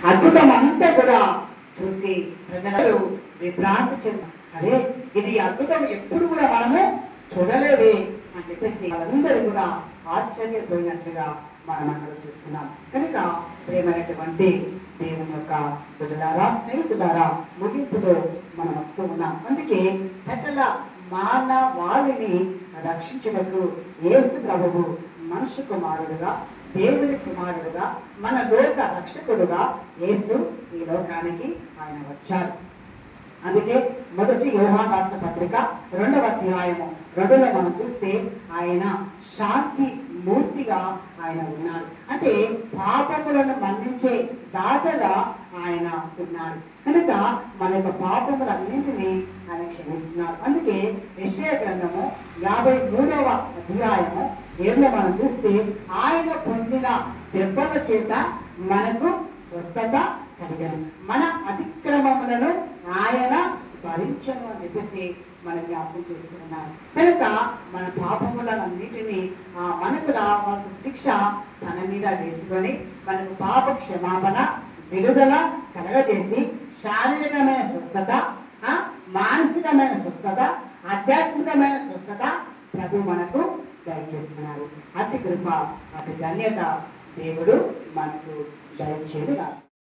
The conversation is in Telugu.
అద్భుతం అంతా కూడా చూసి ప్రజలు విభ్రాంతి చెందారు. అరే, ఇది అద్భుతం ఎప్పుడు కూడా మనము చూడలేదే అని చెప్పేసి వాళ్ళందరూ కూడా ఆశ్చర్యపోయినట్లుగా మనం అక్కడ చూస్తున్నాం. కనుక ప్రేమైనటువంటి దేవుని యొక్క బిడ్డలారా, స్నేహితులారా, ముగింపులో మనం వస్తూ ఉన్నాం. అందుకే సకల మానవాళిని రక్షించుటకు యేసు ప్రభువు మనుష్య కుమారుడుగా, దేవుని కుమారుడుగా, మన లోక రక్షకుడుగా యేసు ఈ లోకానికి ఆయన వచ్చారు. అందుకే మొదటి యోహాను రాసిన పత్రిక 2వ అధ్యాయము 2లో మనం చూస్తే ఆయన శాంతి మూర్తిగా ఆయన ఉన్నాడు. అంటే పాపములను మన్నించే దాతగా ఆయన ఉన్నాడు. కనుక మన యొక్క పాపములన్నింటినీ ఆయన క్షమిస్తున్నారు. అందుకే యెషయా గ్రంథము 53వ అధ్యాయము 7లో మనం చూస్తే ఆయన పొందిన దెబ్బల చేత మనకు స్వస్థత కలిగాను, మన అతిక్రమములను ఆయన భరించను అని చెప్పేసి మనం జ్ఞాపకం చేసుకున్నాం. కనుక మన పాపములన్నిటినీ మనకు రావాల్సిన శిక్ష తన మీద వేసుకొని మనకు పాప క్షమాపణ, విడుదల కలగజేసి శారీరకమైన స్వస్థత, మానసికమైన స్వస్థత, ఆధ్యాత్మికమైన స్వస్థత ప్రభు మనకు దయచేస్తున్నారు. అతి కృప, అతి ధన్యత దేవుడు మనకు దయచేయుగాక.